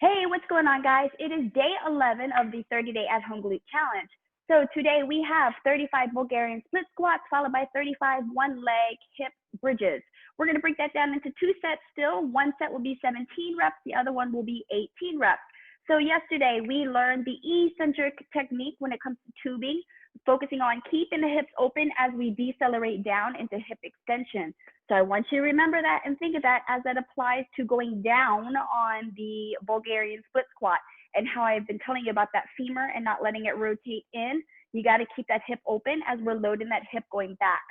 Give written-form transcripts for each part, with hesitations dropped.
Hey, what's going on, guys? It is day 11 of the 30-day at-home glute challenge. So today we have 35 Bulgarian split squats followed by 35 one-leg hip bridges. We're going to break that down into two sets still. One set will be 17 reps. The other one will be 18 reps. So yesterday we learned the eccentric technique when it comes to tubing, focusing on keeping the hips open as we decelerate down into hip extension. So I want you to remember that and think of that as that applies to going down on the Bulgarian split squat and how I've been telling you about that femur and not letting it rotate in. You got to keep that hip open as we're loading that hip going back.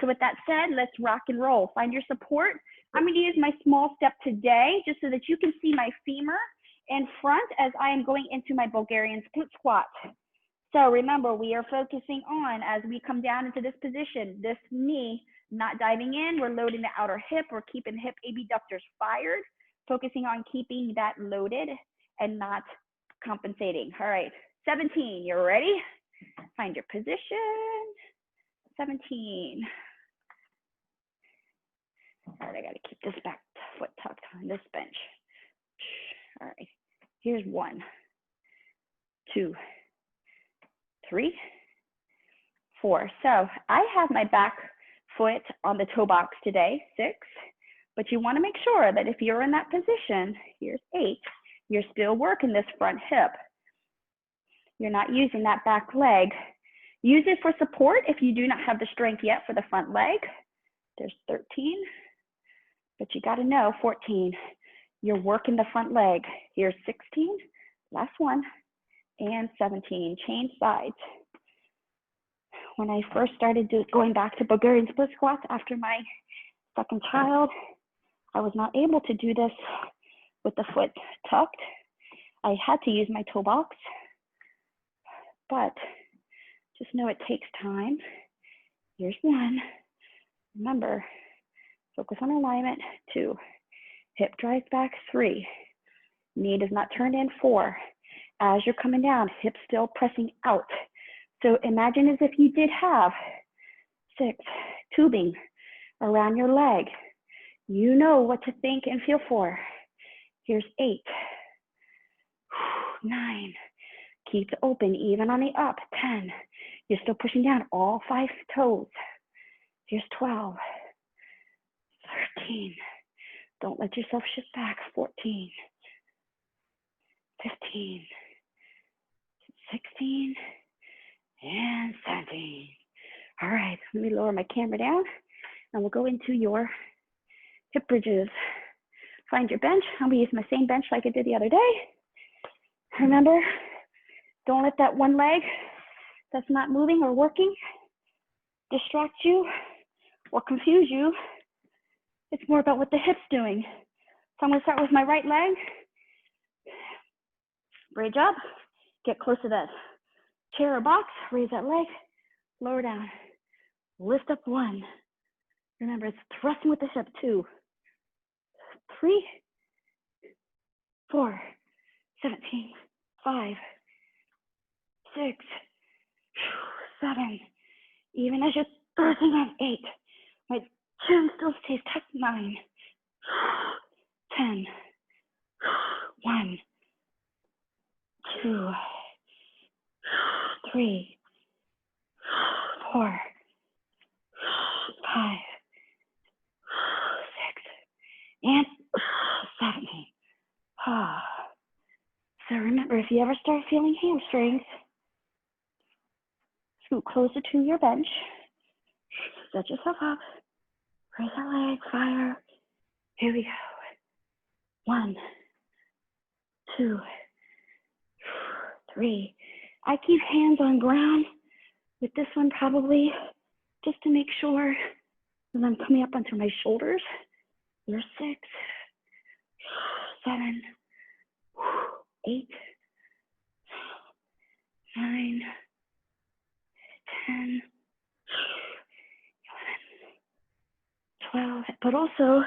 So with that said, let's rock and roll. Find your support. I'm going to use my small step today just so that you can see my femur in front as I am going into my Bulgarian split squat. So remember, we are focusing on, as we come down into this position, this knee not diving in, we're loading the outer hip, we're keeping hip abductors fired, focusing on keeping that loaded and not compensating. All right, 17, you're ready? Find your position, 17. All right, I gotta keep this back foot tucked on this bench. All right, here's 1, 2, 3, 4. So I have my back foot on the toe box today, 6, but you want to make sure that if you're in that position, here's 8, you're still working this front hip. You're not using that back leg. Use it for support if you do not have the strength yet for the front leg. There's 13, but you got to know 14. You're working the front leg. Here's 16, last one, and 17. Change sides. When I first started going back to Bulgarian split squats after my second child, I was not able to do this with the foot tucked. I had to use my toe box, but just know it takes time. Here's 1. Remember, focus on alignment. 2, hip drives back. 3, knee does not turn in. 4, as you're coming down, hip still pressing out. So imagine as if you did have 6 tubing around your leg. You know what to think and feel for. Here's 8, 9, keep it open even on the up. 10, you're still pushing down all 5 toes. Here's 12, 13, don't let yourself shift back. 14, 15, 16, and 17. All right, let me lower my camera down and we'll go into your hip bridges. Find your bench. I'm gonna use my same bench like I did the other day. Remember, don't let that one leg that's not moving or working distract you or confuse you. It's more about what the hip's doing. So I'm gonna start with my right leg. Bridge up, get close to that chair or box, raise that leg, lower down, lift up. 1. Remember, it's thrusting with the hip. 2, 3, 4, 17, 5, 6, 7. Even as you're thrusting on. 8, my chin still stays tucked. 9, 10, 1, 2, 3, 4, 5, 6, and 17. So remember, if you ever start feeling hamstrings, scoot closer to your bench, set yourself up, raise that leg, fire. Here we go. 1, 2, 3. I keep hands on ground with this one probably just to make sure that I'm coming up onto my shoulders. Here's 6, 7, 8, 9, 10, 11, 12, but also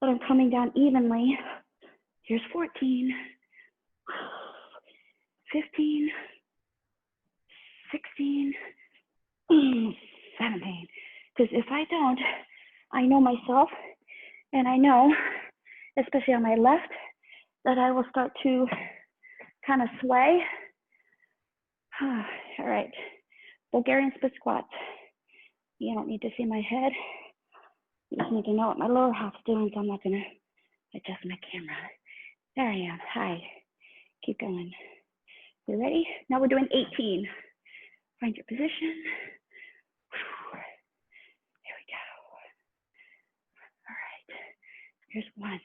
that I'm coming down evenly. Here's 14, 15, 16, 17. Because if I don't, I know myself, and I know, especially on my left, that I will start to kind of sway. All right, Bulgarian split squats. You don't need to see my head. You just need to know what my lower half's doing, so I'm not gonna adjust my camera. There I am, hi. Keep going. You ready? Now we're doing 18. Find your position. Here we go. All right, here's one.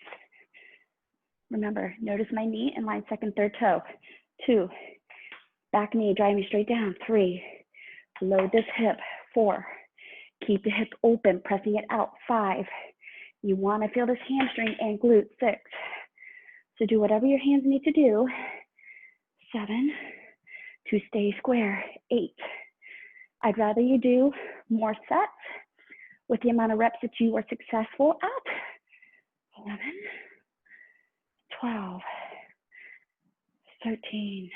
Remember, notice my knee and line second, third toe. 2, back knee, drive me straight down. 3, load this hip. 4, keep the hip open, pressing it out. 5, you want to feel this hamstring and glute. 6, so do whatever your hands need to do. 7, to stay square. 8, I'd rather you do more sets with the amount of reps that you were successful at. 11, 12, 13,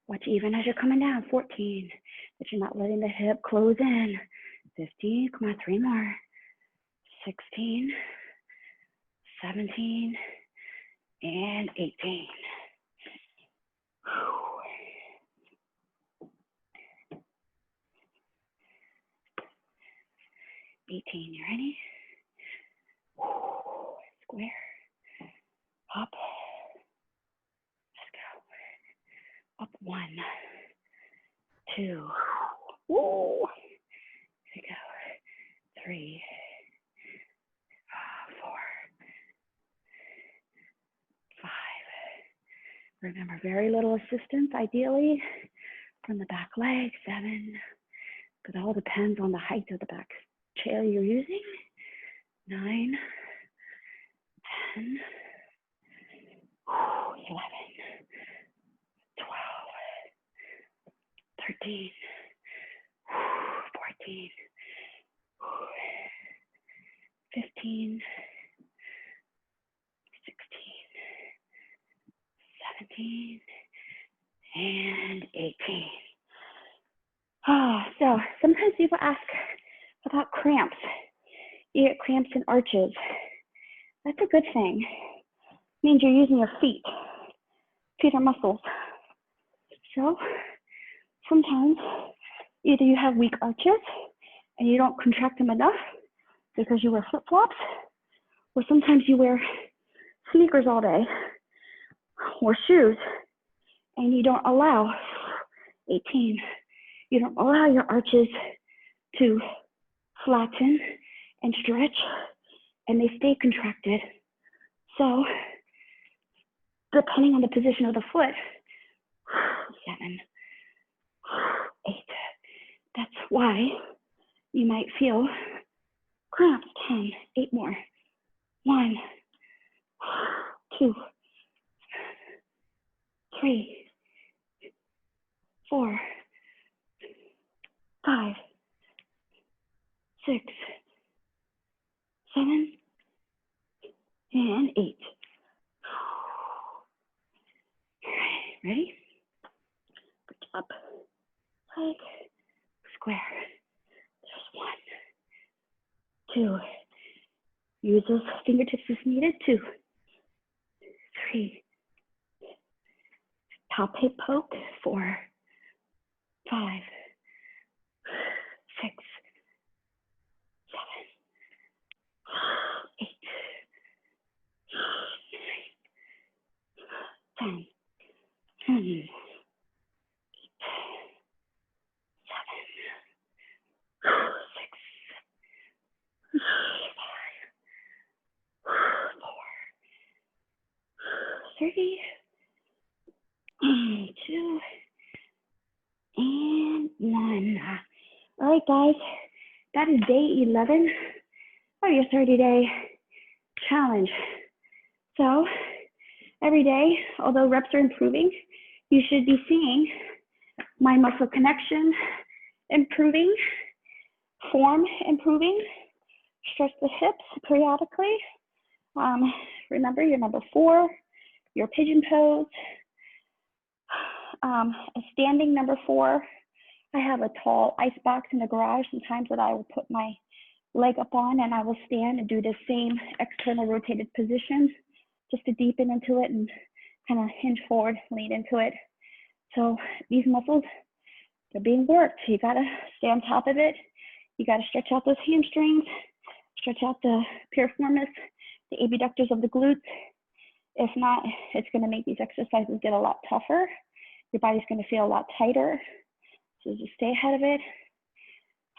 watch even as you're coming down. 14, that you're not letting the hip close in. 15, come on, 3 more. 16, 17, and 18. 18, you ready? Square, up, let's go. Up 1, 2, woo. Here we go. 3, 4, 5. Remember, very little assistance, ideally, from the back leg. 7, because it all depends on the height of the back chair you're using. 9, 10, 11, 12, 13, 14, 15, 16, 17, and 18. So sometimes people ask about cramps. You get cramps in arches. That's a good thing. It means you're using your feet. Feet are muscles. So sometimes either you have weak arches and you don't contract them enough because you wear flip-flops, or sometimes you wear sneakers all day or shoes and you don't allow, 18, you don't allow your arches to flatten and stretch, and they stay contracted. So depending on the position of the foot, 7, 8, that's why you might feel cramps. 10, 8 more. 1, 2, 3, 4, 5, 6, 7, and 8. Ready? Good job. Leg, square. There's 1, 2. Use those fingertips if needed. 2, 3. Top hip poke. 4, 5, 6, 7, 8, 9, 10, 8, 30, 2, and 1. All right, guys, that is day 11 of your 30-day challenge. So every day, although reps are improving, you should be seeing mind muscle connection improving, form improving, stretch the hips periodically. Remember your number 4, your pigeon pose. A standing number 4, I have a tall ice box in the garage sometimes that I will put my leg up on, and I will stand and do the same external rotated position just to deepen into it and kind of hinge forward, lean into it. So these muscles, they're being worked. You gotta stay on top of it. You gotta stretch out those hamstrings, stretch out the piriformis, the abductors of the glutes. If not, it's gonna make these exercises get a lot tougher. Your body's gonna feel a lot tighter. So just stay ahead of it.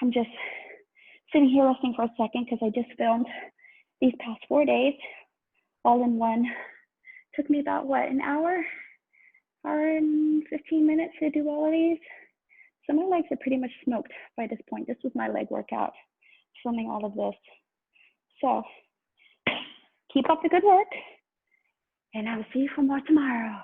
I'm just sitting here resting for a second because I just filmed these past 4 days all in one. Took me about what, an hour and 15 minutes to do all of these. So my legs are pretty much smoked by this point. This was my leg workout, filming all of this. So keep up the good work, and I will see you for more tomorrow.